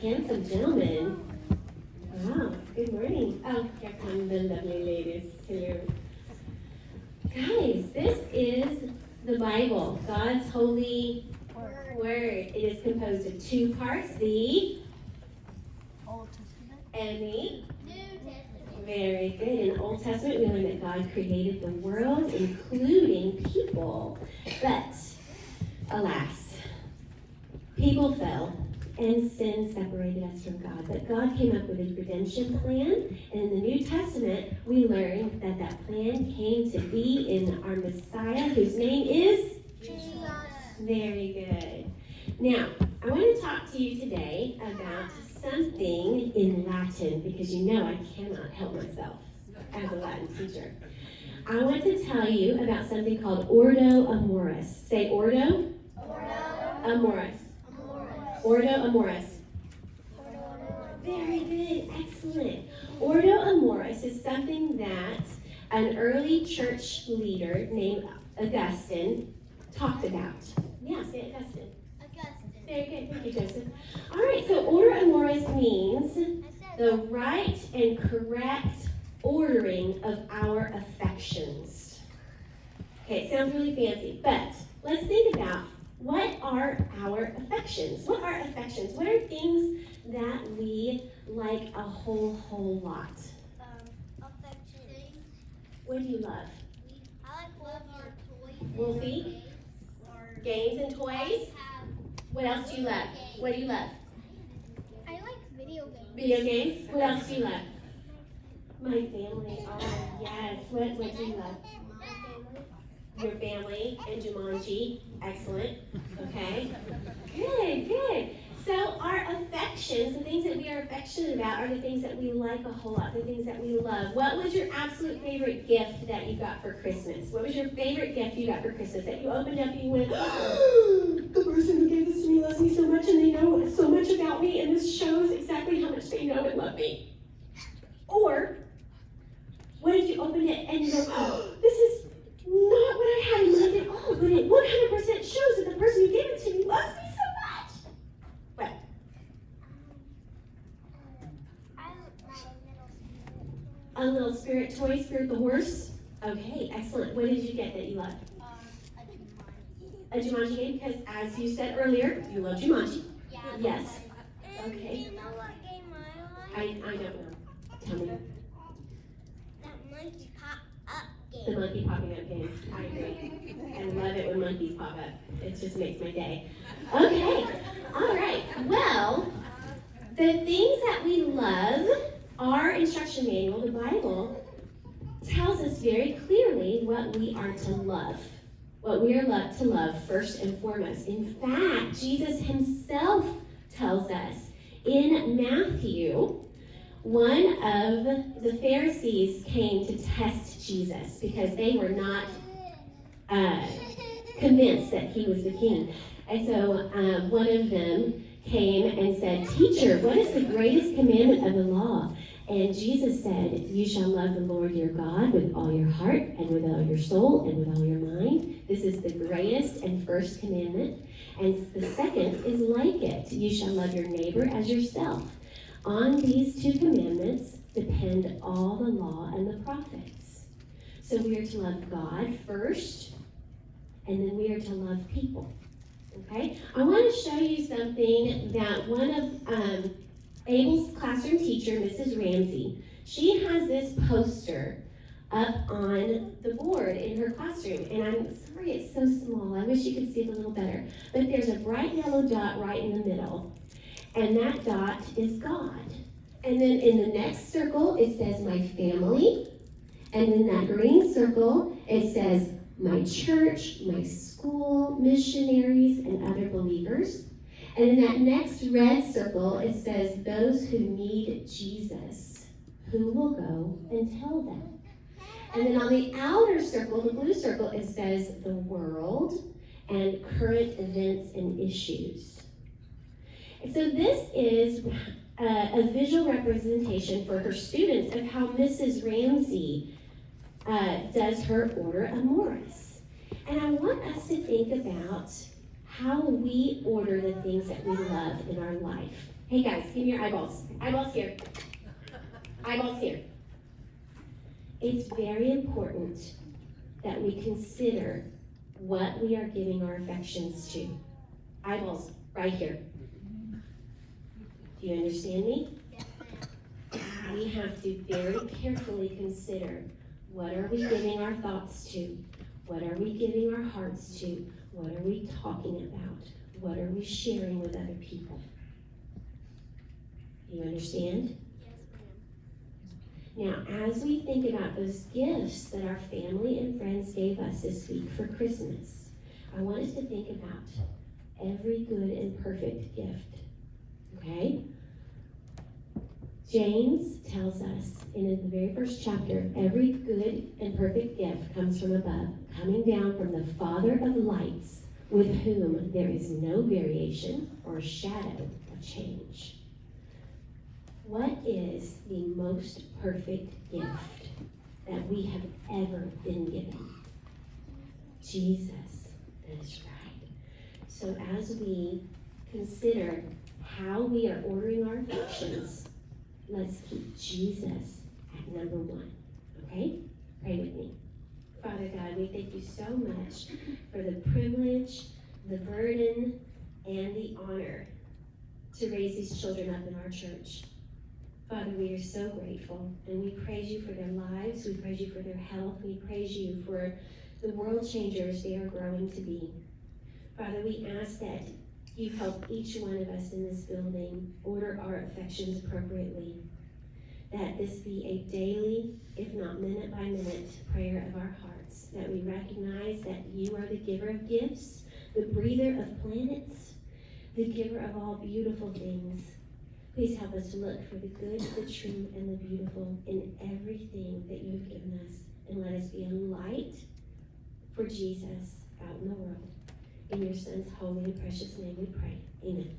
handsome gentleman. Wow, good morning. Oh, here come the lovely ladies. Hello. Guys, this is the Bible, God's holy word. It is composed of two parts, the Old Testament and the New Testament. very good. In the Old Testament, we learn that God created the world, including people. But, alas, people fell, and sin separated us from God. But God came up with a redemption plan, and in the New Testament, we learn that that plan came to be in our Messiah, whose name is? Jesus. Very good. Now, I want to talk to you today about something in Latin, because you know I cannot help myself as a Latin teacher. I want to tell you about something called Ordo Amoris. Say Ordo Amoris. Ordo Amoris. Very good, excellent. Ordo Amoris is something that an early church leader named Augustine talked about. Yeah, say Augustine. Very good, thank you, Joseph. All right, so Ordo Amoris means the right and correct ordering of our affections. Okay, it sounds really fancy, but let's think about what are our affections? What are affections? What are things that we like a whole lot? Affection. What do you love? I like toys. Wolfie? Games and toys? What else do you love? What do you love? I like video games. Video games? What else do you love? My family. Oh, yes. What do you love? Your family and Jumanji. Excellent. Okay. Good. So our affections, the things that we are affectionate about, are the things that we like a whole lot, the things that we love. What was your absolute favorite gift that you got for Christmas? What was your favorite gift you got for Christmas that you opened up and you went, oh, the person who gave this to me loves me so much and they know so much about me and this shows exactly how much they know and love me? Or, what if you opened it and you go, oh, this is not what I had in mind at all, but it 100% shows that the person who gave it to me loves me so much. What? A little spirit toy, Spirit the horse? Okay, excellent. What did you get that you loved? A Jumanji game? Because as you said earlier, you love Jumanji. Yeah. Yes. Okay. You know what game I like? I don't know. Tell me. That monkey pop up The game. monkey popping up game. I agree. I love it when monkeys pop up. It just makes my day. Okay. All right. Well, the things that we love, our instruction manual, the Bible, tells us very clearly what we are to love. What we are to love first and foremost. In fact, Jesus himself tells us in Matthew, one of the Pharisees came to test Jesus because they were not convinced that he was the king. And so one of them came and said, "Teacher, what is the greatest commandment of the law?" And Jesus said, "You shall love the Lord your God with all your heart and with all your soul and with all your mind. This is the greatest and first commandment. And the second is like it. You shall love your neighbor as yourself. On these two commandments depend all the law and the prophets." So we are to love God first, and then we are to love people. Okay? I want to show you something that one of Abel's classroom teacher, Mrs. Ramsey, she has this poster up on the board in her classroom. And I'm sorry it's so small. I wish you could see it a little better. But there's a bright yellow dot right in the middle. And that dot is God. And then in the next circle, it says my family. And in that green circle, it says my church, my school, missionaries, and other believers. And in that next red circle, it says those who need Jesus, who will go and tell them. And then on the outer circle, the blue circle, it says the world and current events and issues. And so this is a visual representation for her students of how Mrs. Ramsey does her Order Amoris. And I want us to think about how we order the things that we love in our life. Hey guys, give me your eyeballs. Eyeballs here. Eyeballs here. It's very important that we consider what we are giving our affections to. Eyeballs, right here. Do you understand me? Yes, ma'am. We have to very carefully consider, what are we giving our thoughts to? What are we giving our hearts to? What are we talking about? What are we sharing with other people? Do you understand? Yes, ma'am. Now, as we think about those gifts that our family and friends gave us this week for Christmas, I want us to think about every good and perfect gift. Okay? James tells us in the very first chapter, every good and perfect gift comes from above, coming down from the Father of lights, with whom there is no variation or shadow of change. What is the most perfect gift that we have ever been given? Jesus. That is right. So as we consider how we are ordering our affections, let's keep Jesus at number one. Okay? Pray with me. Father God, we thank you so much for the privilege, the burden, and the honor to raise these children up in our church. Father, we are so grateful, and we praise you for their lives. We praise you for their health. We praise you for the world changers they are growing to be. Father, we ask that you help each one of us in this building order our affections appropriately, that this be a daily, if not minute by minute, prayer of our hearts, that we recognize that you are the giver of gifts, the breather of planets, the giver of all beautiful things. Please help us to look for the good, the true, and the beautiful in everything that you have given us, and let us be a light for Jesus out in the world. In your Son's holy and precious name we pray. Amen.